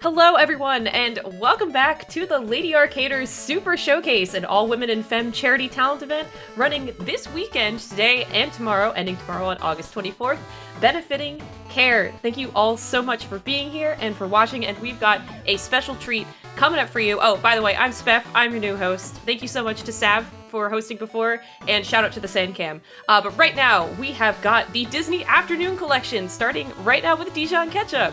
Hello everyone, and welcome back to the Lady Arcaders Super Showcase, an all-women and femme charity talent event running this weekend, today and tomorrow, ending tomorrow on August 24th, benefiting CARE. Thank you all so much for being here and for watching, and we've got a special treat coming up for you. Oh, by the way, I'm Spef, I'm your new host. Thank you so much to Sav for hosting before, and shout out to the Sandcam. But right now, we have got the Disney Afternoon Collection, starting right now with Dijonketchup.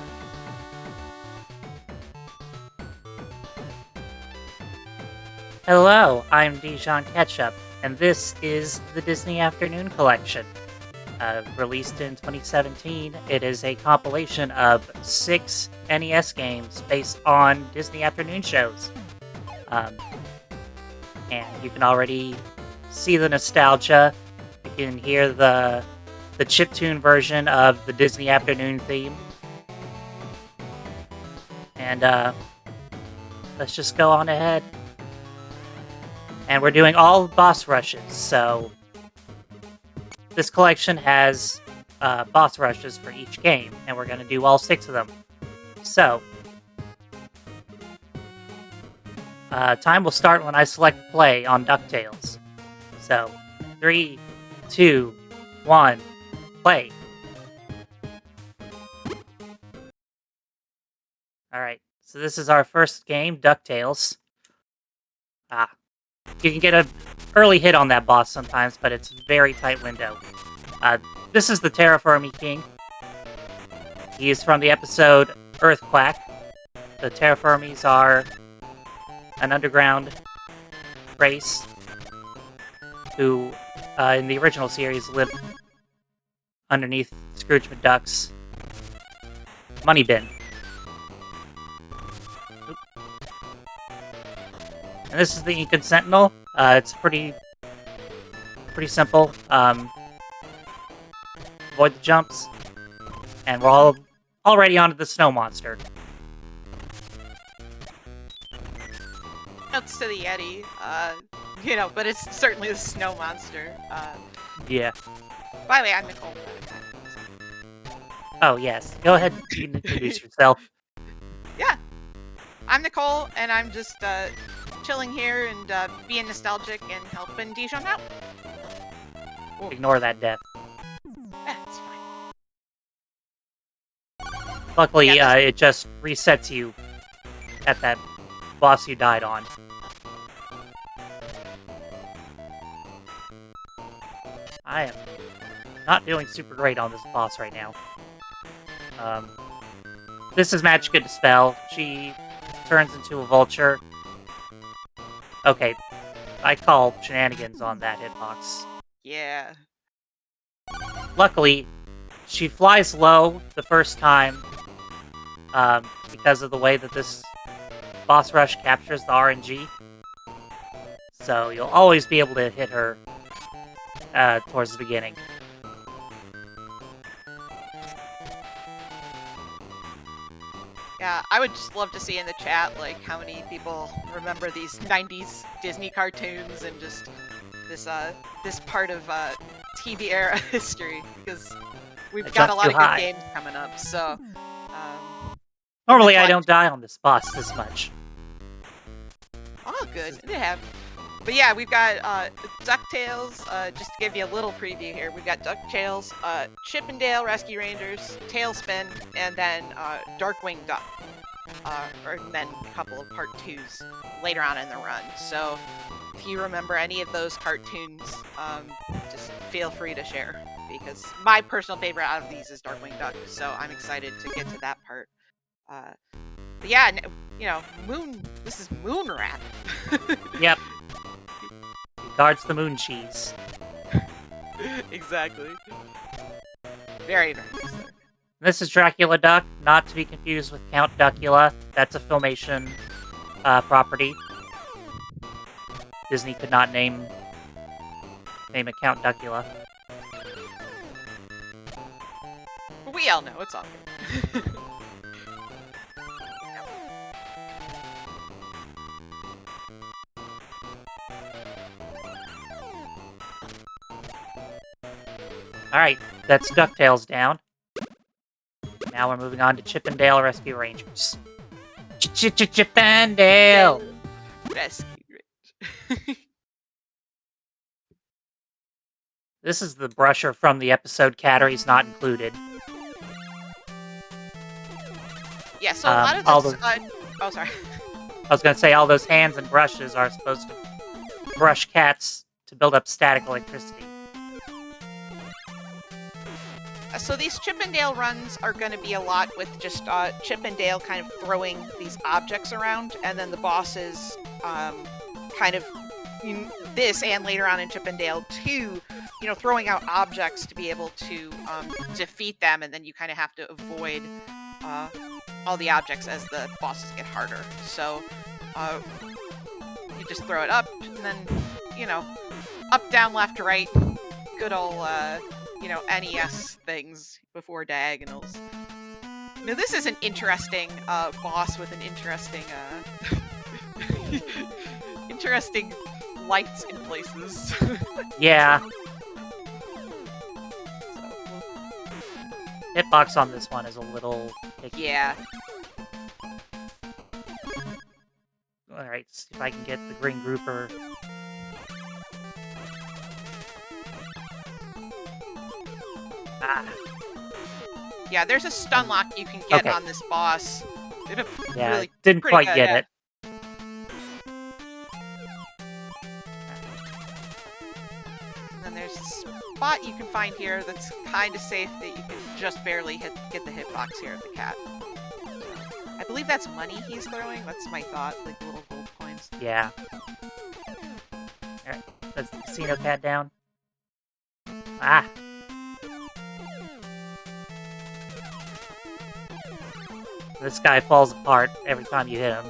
Hello, I'm dijonketchup, and this is the Disney Afternoon Collection. Released in 2017, it is a compilation of 6 NES games based on Disney Afternoon shows. And you can already see the nostalgia. You can hear the chiptune version of the Disney Afternoon theme. And let's just go on ahead. And we're doing all boss rushes, so this collection has boss rushes for each game, and we're going to do all 6 of them. So, time will start when I select play on DuckTales. So, 3, 2, 1, play. Alright, so this is our first game, DuckTales. You can get an early hit on that boss sometimes, but it's a very tight window. This is the Terraforming King. He is from the episode Earthquake. The Terraformies are an underground race who, in the original series, lived underneath Scrooge McDuck's money bin. And this is the Incan Sentinel. It's pretty simple. Avoid the jumps. And we're already onto the snow monster. Notes to the Yeti, but it's certainly the snow monster. Yeah. By the way, I'm Nicole. Oh, yes. Go ahead and introduce yourself. Yeah. I'm Nicole, and I'm just, chilling here and being nostalgic and helping Dijon out. Ignore that death. Yeah, it's fine. Luckily, it just resets you at that boss you died on. I am not doing super great on this boss right now. This is Magica Dispel. She turns into a vulture. Okay, I call shenanigans on that hitbox. Yeah. Luckily, she flies low the first time, because of the way that this boss rush captures the RNG. So you'll always be able to hit her towards the beginning. Yeah, I would just love to see in the chat, like, how many people remember these 90s Disney cartoons and just this part of TV era history, because we've got a lot of good games coming up, so... Normally I don't die on this boss this much. Oh, good. It happened. But yeah, we've got DuckTales, just to give you a little preview here, we've got DuckTales, Chip 'n Dale Rescue Rangers, Tailspin, and then Darkwing Duck. And then a couple of part 2s later on in the run. So if you remember any of those cartoons, just feel free to share, because my personal favorite out of these is Darkwing Duck, so I'm excited to get to that part. But yeah, this is Moon Rat. Yep. He guards the moon cheese. Exactly. Very, very nice there. This is Dracula Duck, not to be confused with Count Duckula. That's a Filmation property. Disney could not name it Count Duckula. But we all know, it's all good. Alright, that's DuckTales down. Now we're moving on to Chip 'n Dale Rescue Rangers. Chip 'n Dale! Rescue Rangers. This is the brusher from the episode Cattery's Not Included. Yeah, so a lot of all this... the- oh, sorry. I was gonna say, all those hands and brushes are supposed to brush cats to build up static electricity. So these Chip 'n Dale runs are going to be a lot with just Chip 'n Dale kind of throwing these objects around, and then the bosses kind of in this and later on in Chip 'n Dale 2, throwing out objects to be able to defeat them, and then you kind of have to avoid all the objects as the bosses get harder. So you just throw it up, and then, up, down, left, right. Good old, NES things before diagonals. Now, this is an interesting boss with an interesting, interesting lights in places. Yeah, So, hitbox on this one is a little picky. yeah. Alright, see if I can get the green grouper. Ah, Yeah, there's a stun lock you can get Okay. on this boss. Did a yeah, really didn't pretty quite good, get yeah. it. And then there's a spot you can find here that's kind of safe that you can just barely get the hitbox here at the cat. I believe that's money he's throwing. That's my thought, like little gold coins. Yeah. Alright, that's the casino cat down. Ah! This guy falls apart every time you hit him.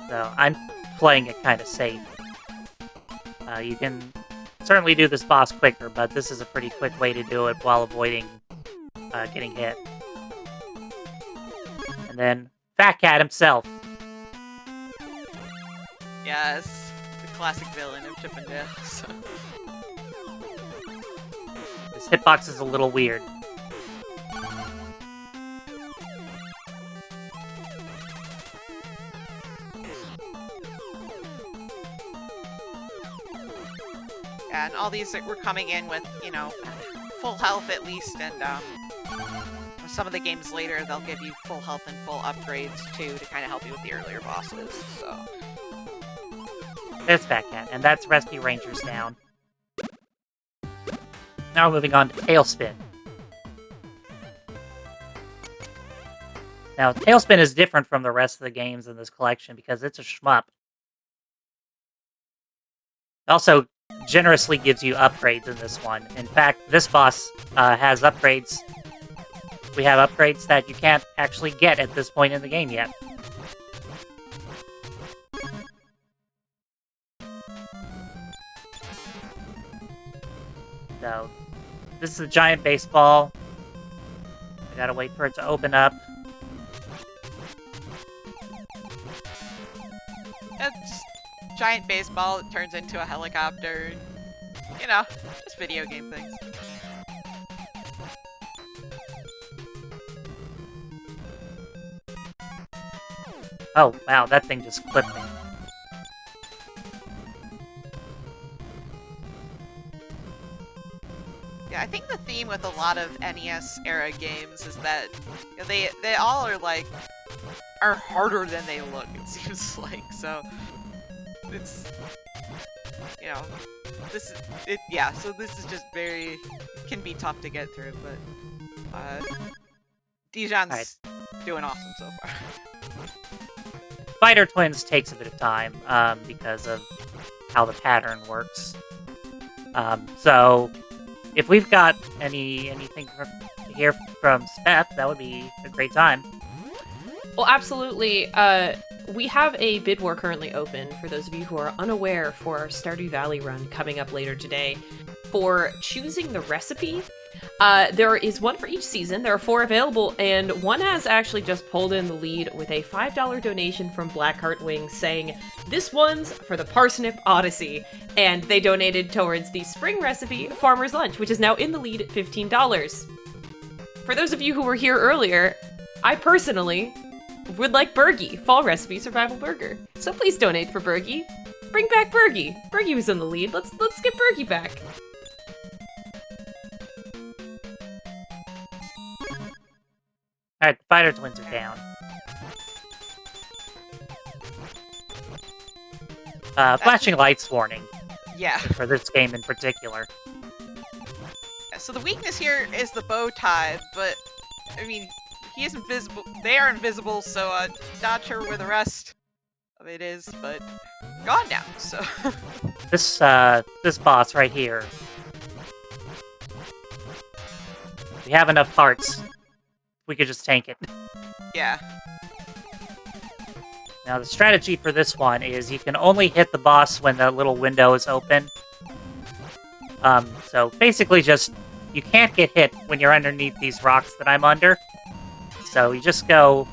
So, I'm playing it kind of safe. You can certainly do this boss quicker, but this is a pretty quick way to do it while avoiding getting hit. And then, Fat Cat himself. Yes, the classic villain of Chip 'n Dale. So. This hitbox is a little weird. And all these that were coming in with, full health at least, and some of the games later, they'll give you full health and full upgrades too to kind of help you with the earlier bosses. So There's Fat Cat, and that's Rescue Rangers down. Now we're moving on to Tailspin. Now, Tailspin is different from the rest of the games in this collection because it's a shmup. It also generously gives you upgrades in this one. In fact, this boss has upgrades. We have upgrades that you can't actually get at this point in the game yet. So, this is a giant baseball. I gotta wait for it to open up. it's giant baseball. It turns into a helicopter. Just video game things. Oh, wow, that thing just clipped me. Yeah, I think the theme with a lot of NES era games is that they all are harder than they look. It seems like so. It's this is it. Yeah, so this is just can be tough to get through, but Dijon's doing awesome so far. Fighter Twins takes a bit of time because of how the pattern works. So, if we've got anything to hear from spef, that would be a great time. Well, absolutely. We have a bid war currently open, for those of you who are unaware, for our Stardew Valley run coming up later today. For choosing the recipe, there is one for each season. There are 4 available, and one has actually just pulled in the lead with a $5 donation from Blackheart Wing saying, This one's for the Parsnip Odyssey, and they donated towards the spring recipe Farmer's Lunch, which is now in the lead at $15. For those of you who were here earlier, I personally would like Bergie, Fall Recipe Survival Burger. So please donate for Bergie. Bring back Bergie. Bergie was in the lead. Let's get Bergie back. Alright, the fighter twins are down. Flashing lights warning Yeah. for this game in particular. So the weakness here is the bow tie, but I mean, he is invisible. They are invisible, so not sure where the rest of it is, but gone now. So This boss right here. We have enough hearts. We could just tank it. yeah. Now the strategy for this one is you can only hit the boss when the little window is open. So basically just, you can't get hit when you're underneath these rocks that I'm under. So you just go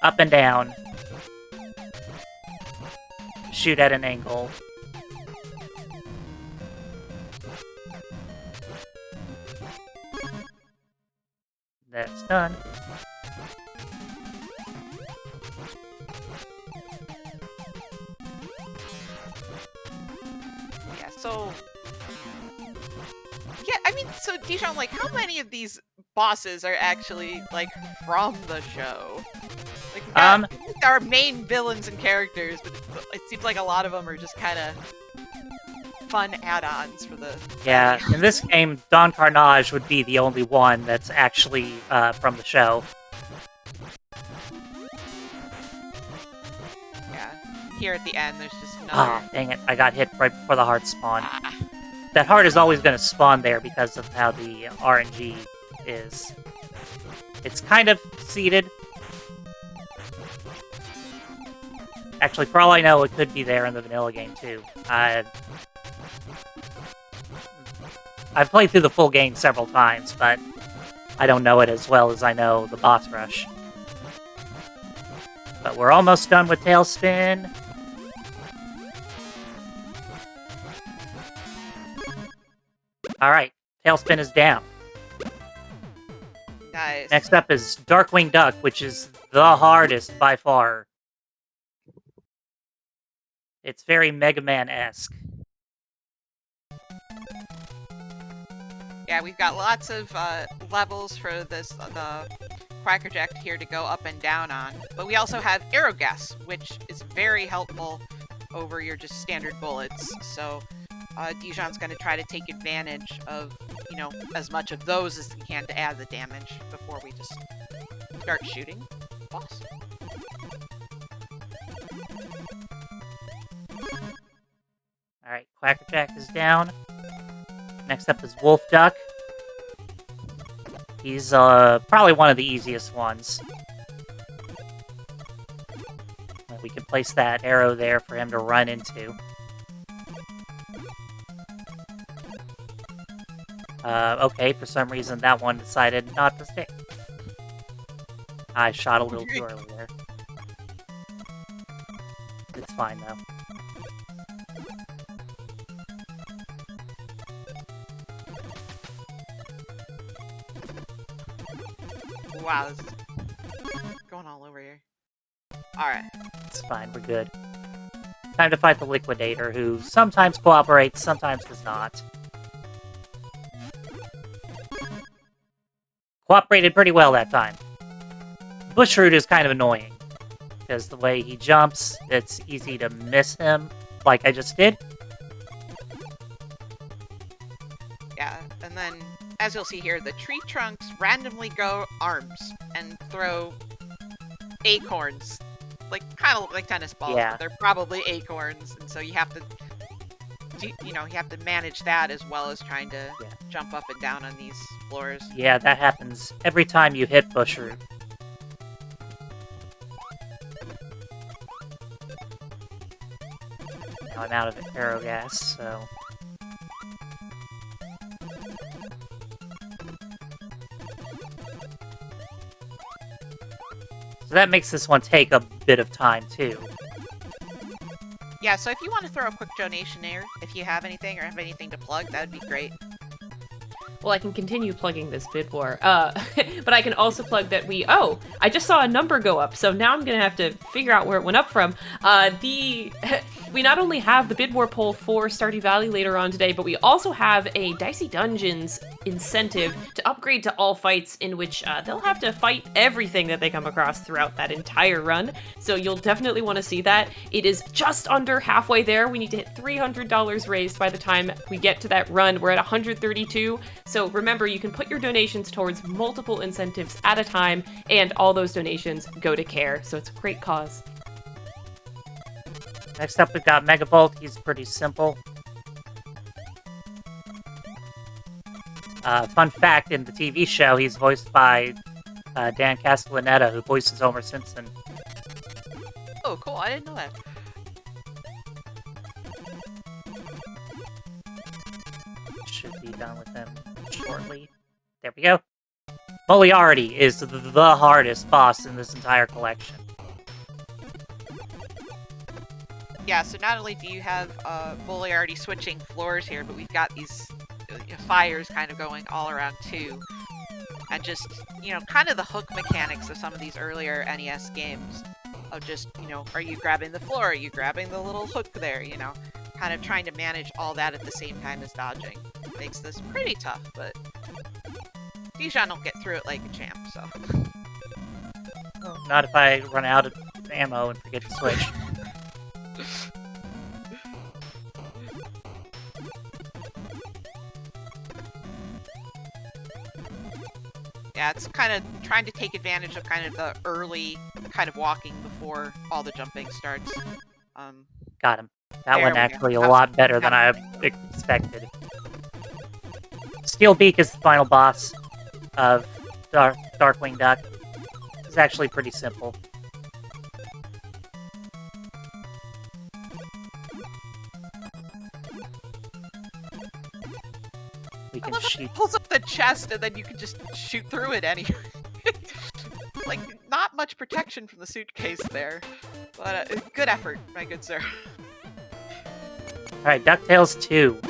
up and down, shoot at an angle. That's done. Yeah, so... Yeah, I mean, so Dijon, like, how many of these bosses are actually, like, from the show? Like, we've got our main villains and characters, but it seems like a lot of them are just kind of fun add-ons for the... Yeah, in this game, Don Carnage would be the only one that's actually from the show. Yeah, here at the end, there's just another... Ah, dang it, I got hit right before the heart spawned. That heart is always going to spawn there because of how the RNG is. It's kind of seeded. Actually, for all I know, it could be there in the vanilla game, too. I've played through the full game several times, but I don't know it as well as I know the boss rush. But we're almost done with Tailspin. Alright, Tailspin is down. Nice. Next up is Darkwing Duck, which is the hardest by far. It's very Mega Man-esque. Yeah, we've got lots of levels for this the Quackerjack here to go up and down on. But we also have arrow gas, which is very helpful over your just standard bullets. So Dijon's going to try to take advantage of, you know, as much of those as he can to add the damage before we just start shooting the boss. Alright, Quackerjack is down. Next up is Wolf Duck. He's probably one of the easiest ones. We can place that arrow there for him to run into. Okay, for some reason that one decided not to stick. I shot a little too early there. It's fine, though. Wow, this is going all over here. Alright. It's fine, we're good. Time to fight the Liquidator, who sometimes cooperates, sometimes does not. Cooperated pretty well that time. Bushroot is kind of annoying, because the way he jumps, it's easy to miss him, like I just did. Yeah, and then, as you'll see here, the tree trunks randomly grow arms and throw acorns. Like, kind of look like tennis balls, Yeah. but they're probably acorns, and so you have to, you know, you have to manage that as well as trying to jump up and down on these floors. Yeah, that happens every time you hit Bushroot. Now I'm out of arrow gas, so... So that makes this one take a bit of time, too. Yeah, so if you want to throw a quick donation there, if you have anything or have anything to plug, that would be great. Well, I can continue plugging this bid war, but I can also plug that I just saw a number go up, so now I'm gonna have to figure out where it went up from. We not only have the bid war poll for Stardew Valley later on today, but we also have a Dicey Dungeons incentive to upgrade to all fights, in which they'll have to fight everything that they come across throughout that entire run, so you'll definitely want to see that. It is just under halfway there. We need to hit $300 raised by the time we get to that run. We're at 132, so remember, you can put your donations towards multiple incentives at a time, and all those donations go to care, so it's a great cause. Next up, we've got Megavolt. He's pretty simple. Fun fact, in the TV show, he's voiced by Dan Castellaneta, who voices Homer Simpson. Oh, cool. I didn't know that. Should be done with him shortly. There we go. Moriarty is the hardest boss in this entire collection. Yeah, so not only do you have Moriarty switching floors here, but we've got these fires kind of going all around too. And just, kind of the hook mechanics of some of these earlier NES games. Of just, are you grabbing the floor? Are you grabbing the little hook there? Kind of trying to manage all that at the same time as dodging. Makes this pretty tough, but Dijon will get through it like a champ, so. Not if I run out of ammo and forget to switch. Yeah, it's kind of trying to take advantage of kind of the early kind of walking before all the jumping starts. Got him. That There one we go. actually a lot better than I expected. Steelbeak is the final boss of Darkwing Duck. It's actually pretty simple. We can shoot. Pulls up the chest and then you can just shoot through it anyway. Like, not much protection from the suitcase there. But good effort, my good sir. Alright, DuckTales 2.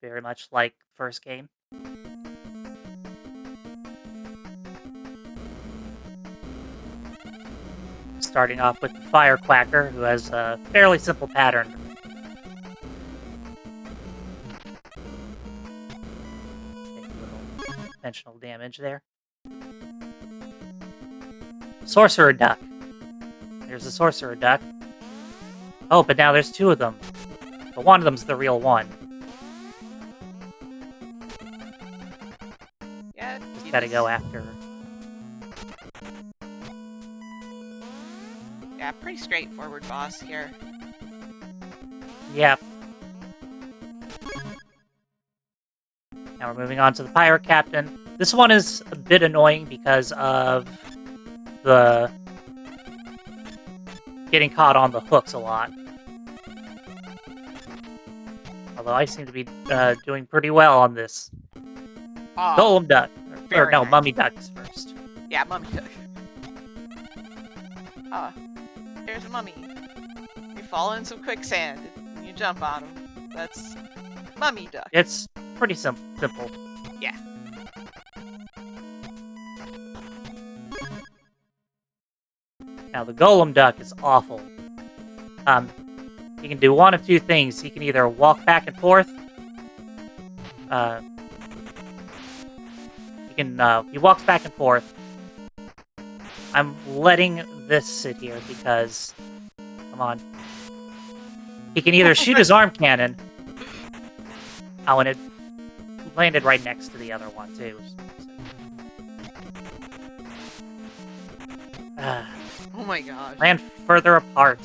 Very much like first game. Starting off with the Firecracker, who has a fairly simple pattern. Take a little intentional damage there. Sorcerer Duck. There's a Sorcerer Duck. Oh, but now there's two of them. But one of them's the real one. Yeah, Just gotta go after her. Yeah, pretty straightforward boss here. Yeah. Now we're moving on to the Pirate Captain. This one is a bit annoying because of the getting caught on the hooks a lot. Although I seem to be doing pretty well on this. Oh, Golem Duck. Or very no, nice. Mummy Duck is first. yeah, mummy duck. There's a mummy. You fall in some quicksand and you jump on him. That's mummy duck. It's pretty simple. Yeah. Now the Golem Duck is awful. He can do one of two things. He can either walk back and forth. He walks back and forth. I'm letting this sit here because, come on. He can either shoot his arm cannon. Oh, and it landed right next to the other one too. Oh my gosh. Land further apart.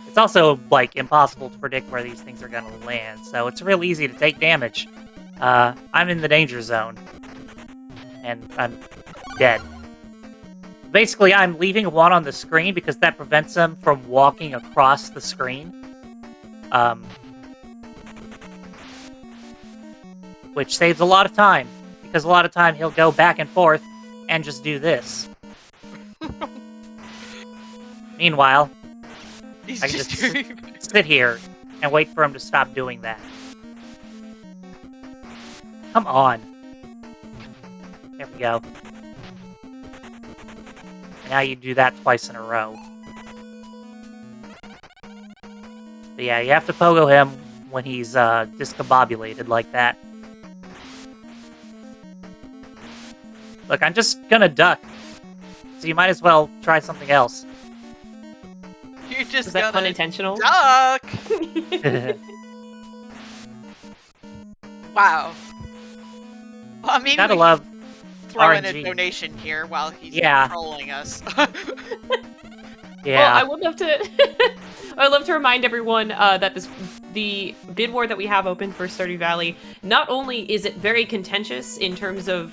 It's also, like, impossible to predict where these things are gonna land, so it's real easy to take damage. I'm in the danger zone. And I'm dead. Basically, I'm leaving one on the screen because that prevents him from walking across the screen. Which saves a lot of time, because a lot of time he'll go back and forth and just do this. Meanwhile, He's I can just just sit here and wait for him to stop doing that. Come on. There we go. And now you do that twice in a row. But yeah, you have to pogo him when he's discombobulated like that. Look, I'm just gonna duck. So you might as well try something else. You're just Was that gonna unintentional? duck. Wow. Well, maybe Gotta we love can throw in a RNG. donation here while he's Yeah. trolling us. Yeah. Well, I would love to. I'd love to remind everyone that the bid war that we have open for Stardew Valley, not only is it very contentious in terms of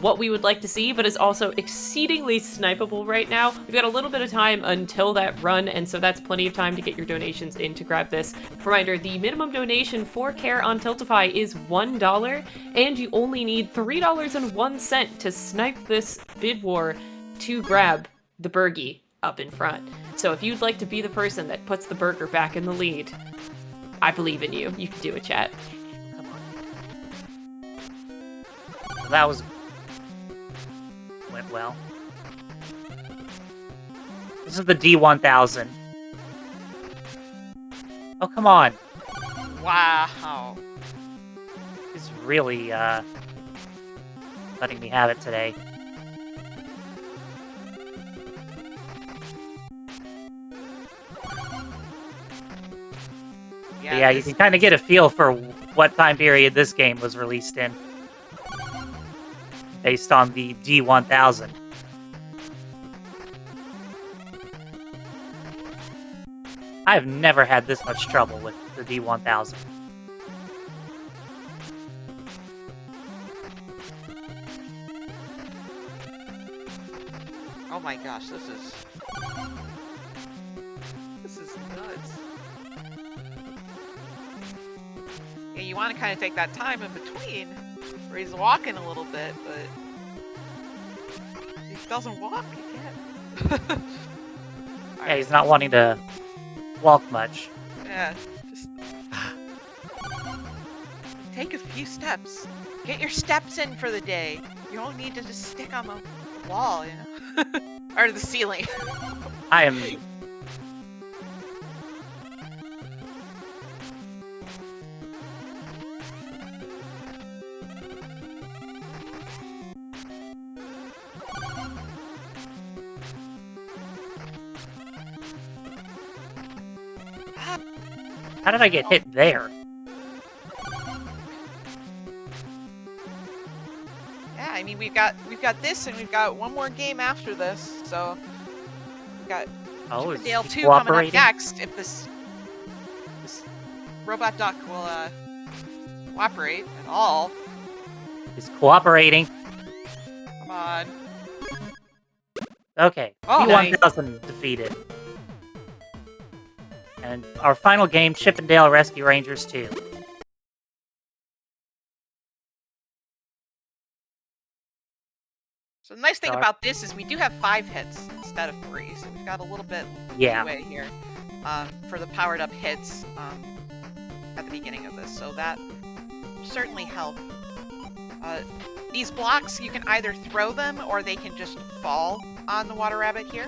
what we would like to see, but is also exceedingly snipeable right now. We've got a little bit of time until that run, and so that's plenty of time to get your donations in to grab this. Reminder, the minimum donation for Care on Tiltify is $1, and you only need $3.01 to snipe this bid war to grab the Burgie up in front. So if you'd like to be the person that puts the burger back in the lead, I believe in you. You can do it, chat. Come on. That went well. This is the D1000. Oh, come on. Wow. He's really, letting me have it today. But yeah, you can kind of get a feel for what time period this game was released in. Based on the D1000. I've never had this much trouble with the D1000. Oh my gosh, this is nuts. Yeah, you want to kind of take that time in between where he's walking a little bit, but he doesn't walk again. Yeah, he's not wanting to walk much. Yeah, just take a few steps. Get your steps in for the day. You don't need to just stick on the wall, you know, or the ceiling. I am... How did I get hit there? Yeah, I mean we've got this, and we've got one more game after this, so we've got Oh, is Dale he 2 coming up cooperating? next if this robot duck will cooperate at all. He's cooperating. Come on. Okay, Oh, D1000 defeated. And our final game, Chip and Dale Rescue Rangers 2. So the nice thing Sorry. about this is we do have 5 hits instead of 3, so we've got a little bit Yeah. leeway here for the powered up hits at the beginning of this, so that will certainly help. These blocks, you can either throw them or they can just fall on the water rabbit here.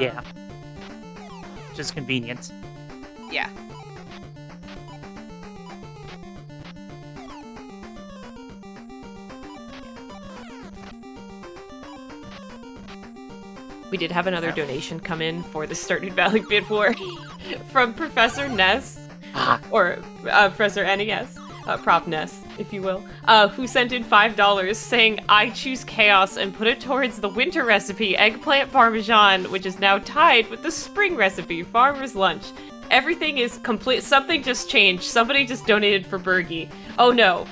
Yeah. Just convenience. Yeah. We did have another donation come in for the Stardew Valley bid war from Professor Ness, or Professor NES, Prof Ness, if you will, who sent in $5 saying, "I choose chaos and put it towards the winter recipe, eggplant parmesan, which is now tied with the spring recipe, farmer's lunch. Everything is complete. Something just changed. Somebody just donated for Burgie. Oh no."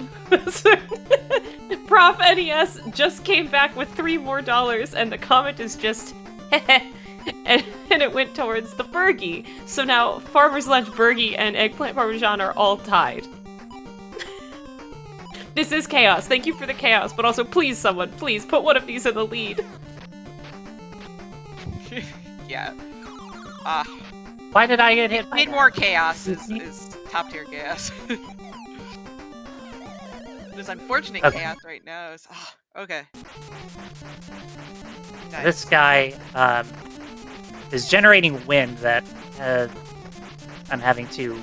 Prof NES just came back with $3 more, and the comment is just, and it went towards the Burgie. So now farmer's lunch, Burgie, and eggplant parmesan are all tied. This is chaos. Thank you for the chaos, but also please, someone, please put one of these in the lead. Yeah. Why did I get hit by Need that? more chaos is top tier chaos. There's unfortunate Okay. chaos right now. Okay. Nice. This guy is generating wind that I'm having to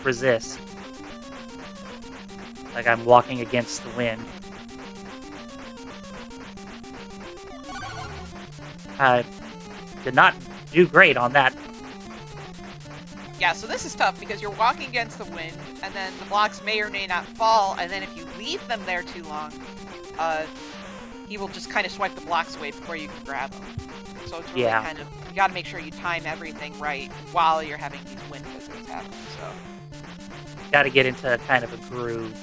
resist. Like I'm walking against the wind. I did not do great on that. Yeah, so this is tough because you're walking against the wind, and then the blocks may or may not fall, and then if you leave them there too long, he will just kind of swipe the blocks away before you can grab them. So it's really kind of, you gotta make sure you time everything right while you're having these wind physics happen, so. Gotta get into kind of a groove.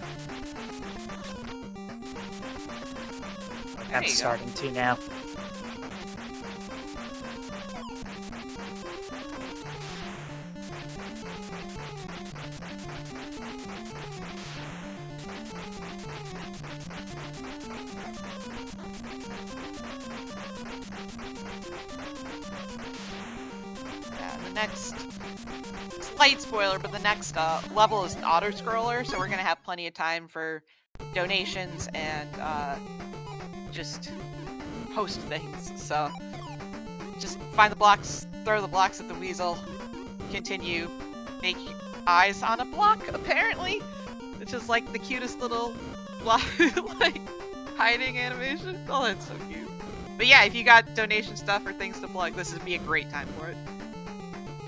I'm starting to now. Next, slight spoiler, but the next level is an auto-scroller, so we're going to have plenty of time for donations and just post things. So just find the blocks, throw the blocks at the weasel, continue, make eyes on a block, apparently, which is like the cutest little block, like hiding animation. Oh, that's so cute. But yeah, if you got donation stuff or things to plug, this would be a great time for it.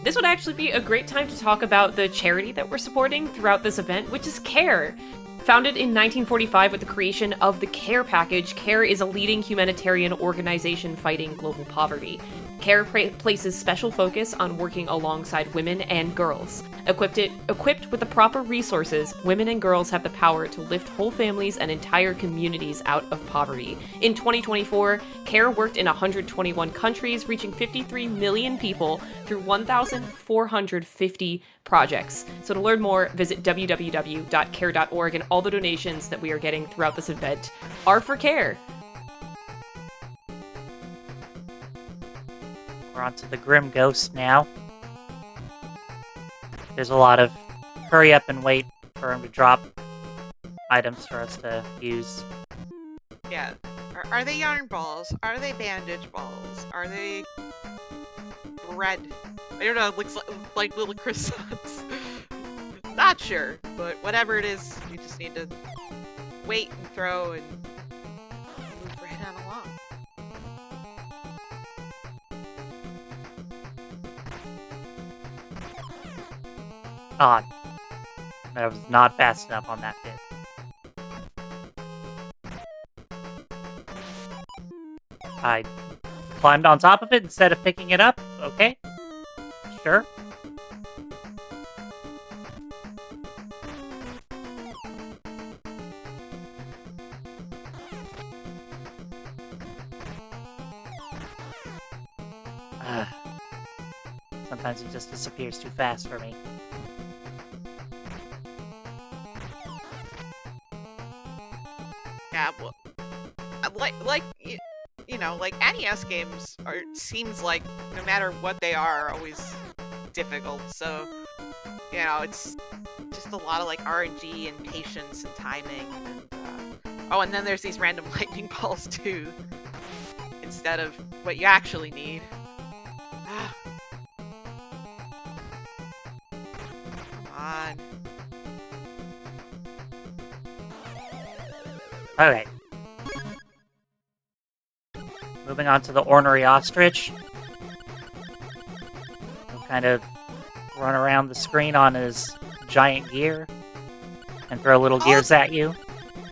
This would actually be a great time to talk about the charity that we're supporting throughout this event, which is CARE. Founded in 1945 with the creation of the CARE package, CARE is a leading humanitarian organization fighting global poverty. CARE places special focus on working alongside women and girls. Equipped with the proper resources, women and girls have the power to lift whole families and entire communities out of poverty. In 2024, CARE worked in 121 countries, reaching 53 million people through 1,450 projects. So to learn more, visit www.care.org, and all the donations that we are getting throughout this event are for CARE. We're onto the Grim Ghost now. There's a lot of hurry up and wait for him to drop items for us to use. Yeah. Are they yarn balls? Are they bandage balls? Are they bread? I don't know, it looks like little croissants. Not sure, but whatever it is, you just need to wait and throw and move right on along. God, I was not fast enough on that bit. I climbed on top of it instead of picking it up. Okay, sure. Sometimes it just disappears too fast for me. Yeah, well, like you know, like NES games seems like no matter what they are always difficult. So, you know, it's just a lot of like RNG and patience and timing. And, oh, and then there's these random lightning balls too, instead of what you actually need. Come on. Alright. Moving on to the ornery ostrich. He'll kind of run around the screen on his giant gear and throw little gears at you.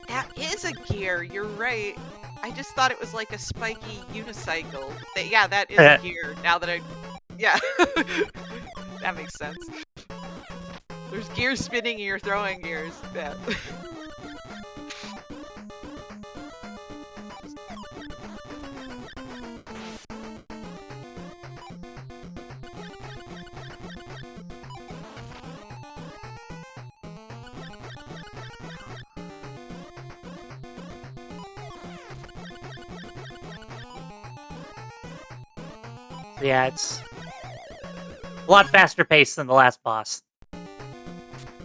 That is a gear, you're right. I just thought it was like a spiky unicycle. Yeah, that is a gear. Now that yeah. That makes sense. There's gears spinning and you're throwing gears. Yeah. Yeah, it's a lot faster paced than the last boss.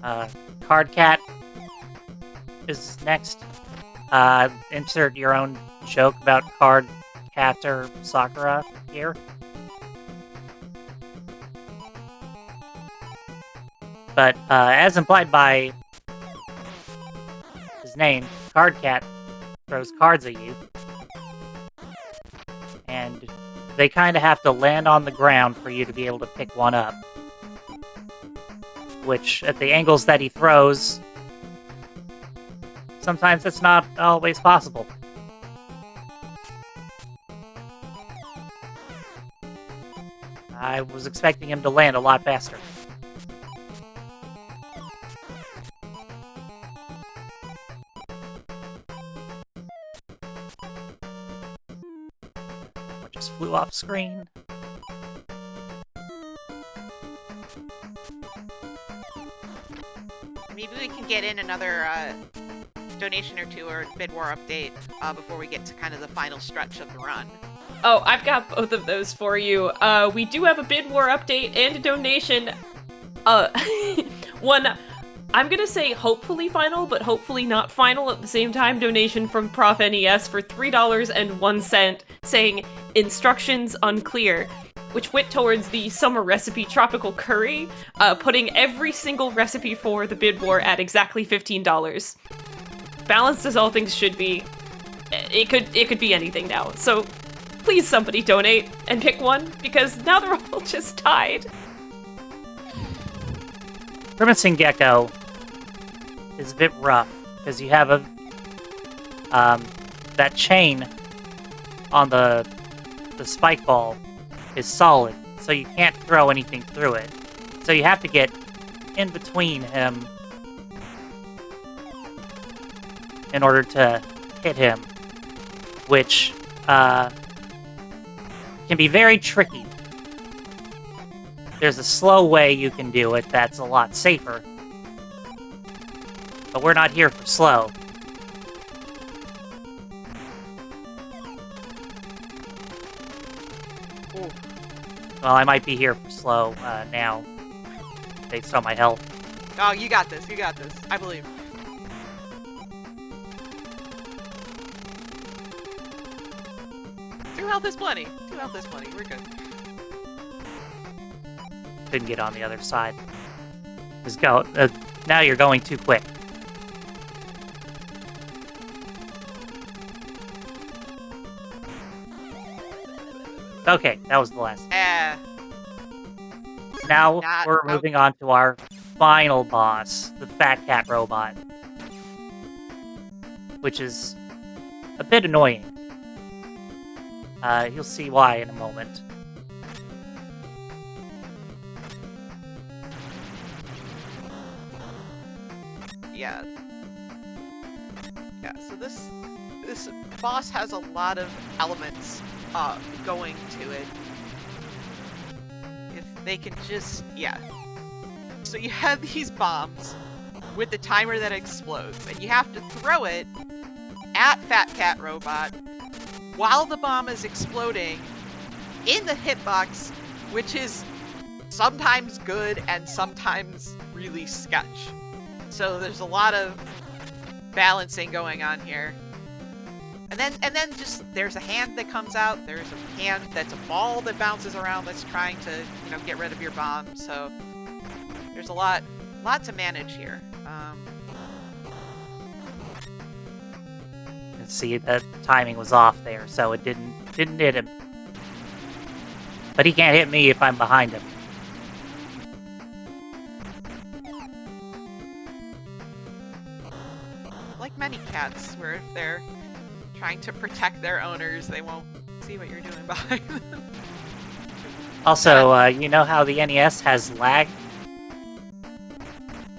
Card Cat is next. Insert your own joke about Card Cat or Sakura here. But as implied by his name, Card Cat throws cards at you. And they kind of have to land on the ground for you to be able to pick one up. Which, at the angles that he throws, sometimes it's not always possible. I was expecting him to land a lot faster. Just flew off screen. Maybe we can get in another donation or two or bid war update before we get to kind of the final stretch of the run. Oh, I've got both of those for you. We do have a bid war update and a donation. One, I'm gonna say hopefully final, but hopefully not final at the same time. Donation from Prof NES for $3.01, saying instructions unclear, which went towards the summer recipe tropical curry, putting every single recipe for the bid war at exactly $15. Balanced as all things should be. It could be anything now. So please somebody donate and pick one, because now they're all just tied. Grimacing Gecko is a bit rough, because you have that chain on the spike ball is solid, so you can't throw anything through it. So you have to get in between him in order to hit him, which can be very tricky. There's a slow way you can do it that's a lot safer, but we're not here for slow. Ooh. Well, I might be here for slow now, based on my health. Oh, you got this. You got this. I believe. Two health is plenty. Two health is plenty. We're good. Couldn't get on the other side. Just go. Now you're going too quick. Okay, that was the last. Now we're moving on to our final boss, the Fat Cat Robot, which is a bit annoying. You'll see why in a moment. Yeah. Yeah, so this boss has a lot of elements going to it. If they can just, yeah. So you have these bombs with the timer that explodes, and you have to throw it at Fat Cat Robot while the bomb is exploding in the hitbox, which is sometimes good and sometimes really sketch. So there's a lot of balancing going on here. And then just there's a hand that comes out, there's a hand that's a ball that bounces around that's trying to, you know, get rid of your bomb. So there's a lot to manage here. You can see the timing was off there, so it didn't hit him. But he can't hit me if I'm behind him. Like many cats, where if they're trying to protect their owners, they won't see what you're doing behind them. Also, you know how the NES has lag?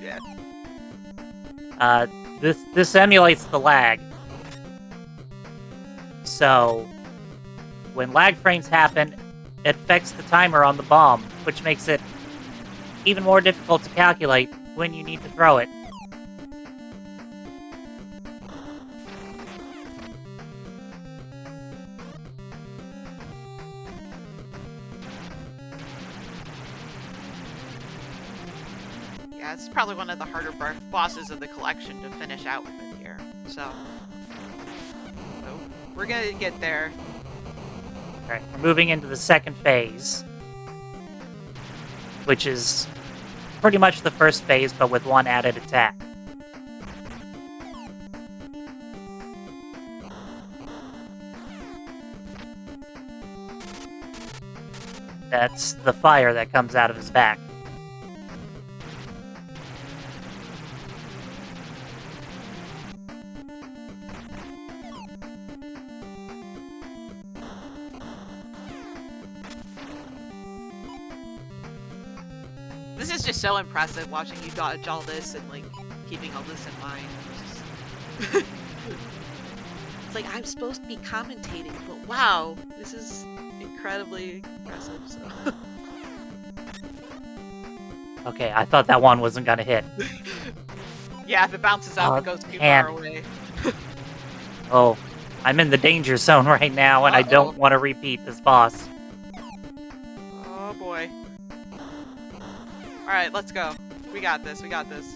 Yeah. This emulates the lag. So, when lag frames happen, it affects the timer on the bomb, which makes it even more difficult to calculate when you need to throw it. Yeah, it's probably one of the harder bosses of the collection to finish out with here. So we're gonna get there. Alright, we're moving into the second phase, which is pretty much the first phase, but with one added attack. That's the fire that comes out of his back. This is just so impressive watching you dodge all this and like keeping all this in mind. It's like I'm supposed to be commentating, but wow, this is incredibly impressive. So. Okay, I thought that one wasn't gonna hit. Yeah, if it bounces out, it goes too far away. Oh, I'm in the danger zone right now, and I don't want to repeat this boss. Oh boy. Alright, let's go. We got this, we got this.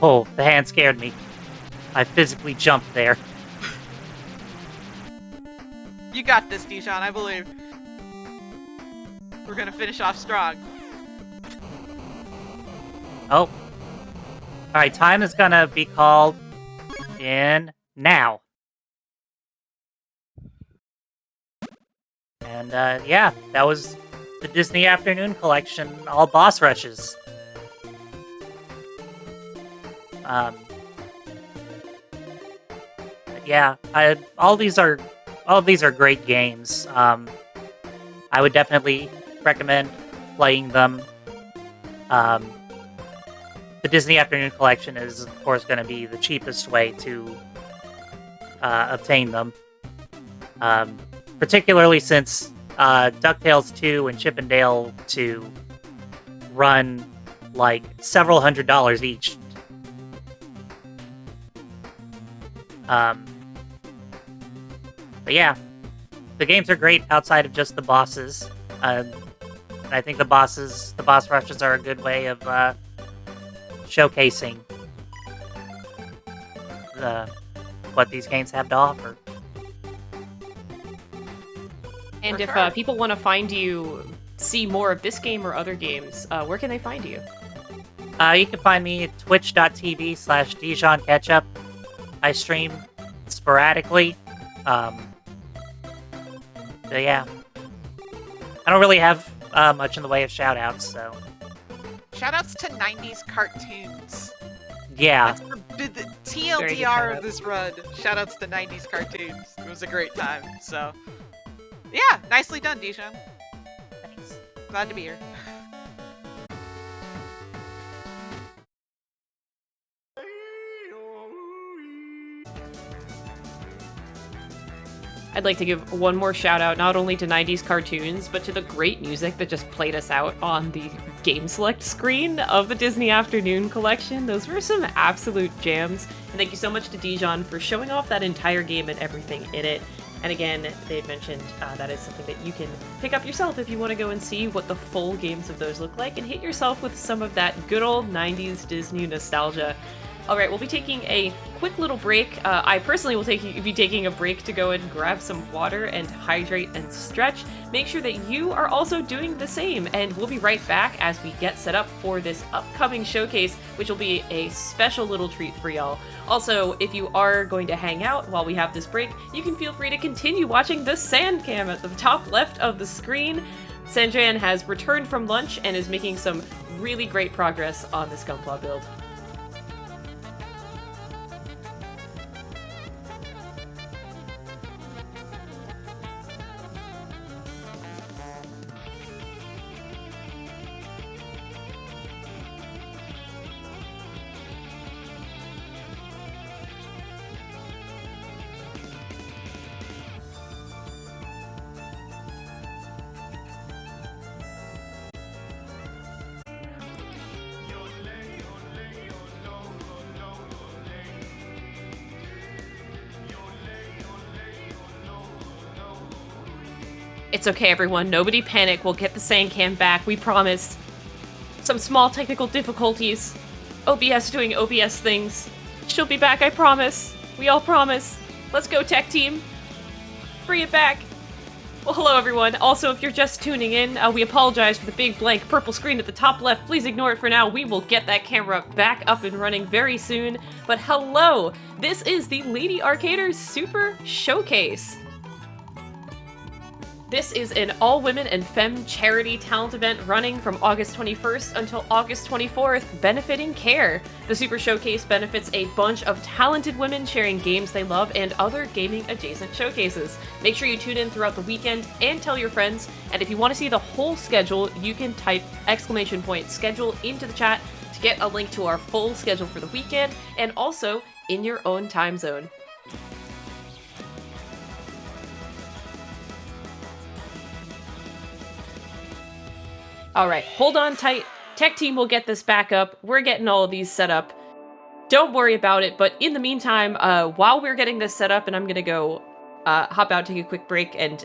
Oh, the hand scared me. I physically jumped there. You got this, Dijon, I believe. We're gonna finish off strong. Oh. Alright, time is gonna be called in now. And, yeah, that was the Disney Afternoon Collection, all boss rushes. Yeah, all these are great games. I would definitely recommend playing them. The Disney Afternoon Collection is, of course, going to be the cheapest way to obtain them. Particularly since DuckTales 2 and Chip 'n Dale 2 run like several $100s each. But yeah, the games are great outside of just the bosses. And I think the boss rushes are a good way of showcasing what these games have to offer. And if people want to find you, see more of this game or other games, where can they find you? You can find me at twitch.tv/dijonketchup. I stream sporadically. So yeah. I don't really have much in the way of shoutouts, so... Shoutouts to 90s cartoons. Yeah. That's the TLDR of this run. Shoutouts to 90s cartoons. It was a great time, so... Yeah, nicely done, Dijon. Thanks. Glad to be here. I'd like to give one more shout out not only to 90s cartoons, but to the great music that just played us out on the Game Select screen of the Disney Afternoon Collection. Those were some absolute jams. And thank you so much to Dijon for showing off that entire game and everything in it. And again, they mentioned that is something that you can pick up yourself if you want to go and see what the full games of those look like and hit yourself with some of that good old 90s Disney nostalgia. Alright, we'll be taking a quick little break. I personally will be taking a break to go and grab some water and hydrate and stretch. Make sure that you are also doing the same, and we'll be right back as we get set up for this upcoming showcase, which will be a special little treat for y'all. Also, if you are going to hang out while we have this break, you can feel free to continue watching the sand cam at the top left of the screen. Sanjan has returned from lunch and is making some really great progress on this Gunpla build. It's okay, everyone. Nobody panic. We'll get the sand cam back. We promise. Some small technical difficulties. OBS doing OBS things. She'll be back, I promise. We all promise. Let's go, tech team. Bring it back. Well, hello, everyone. Also, if you're just tuning in, we apologize for the big blank purple screen at the top left. Please ignore it for now. We will get that camera back up and running very soon. But hello, this is the Lady Arcaders Super Showcase. This is an all-women and femme charity talent event running from August 21st until August 24th, benefiting CARE. The Super Showcase benefits a bunch of talented women sharing games they love and other gaming-adjacent showcases. Make sure you tune in throughout the weekend and tell your friends, and if you want to see the whole schedule, you can type !schedule into the chat to get a link to our full schedule for the weekend, and also in your own time zone. Alright, hold on tight. Tech team will get this back up. We're getting all of these set up. Don't worry about it, but in the meantime, while we're getting this set up, and I'm gonna go hop out, take a quick break, and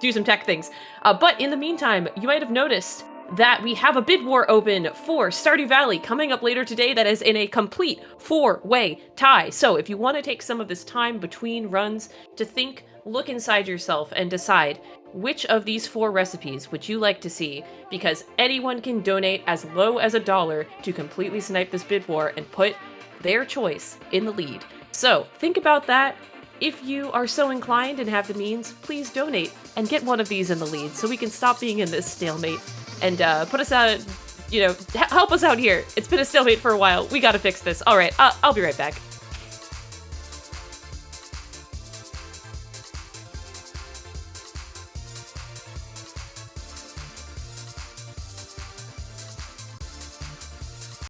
do some tech things. But in the meantime, you might have noticed that we have a bid war open for Stardew Valley coming up later today that is in a complete 4-way tie. So if you want to take some of this time between runs to think, look inside yourself, and decide which of these 4 recipes would you like to see, because anyone can donate as low as $1 to completely snipe this bid war and put their choice in the lead. So think about that. If you are so inclined and have the means, please donate and get one of these in the lead so we can stop being in this stalemate and put us out, help us out here. It's been a stalemate for a while. We gotta fix this. All right, I'll be right back.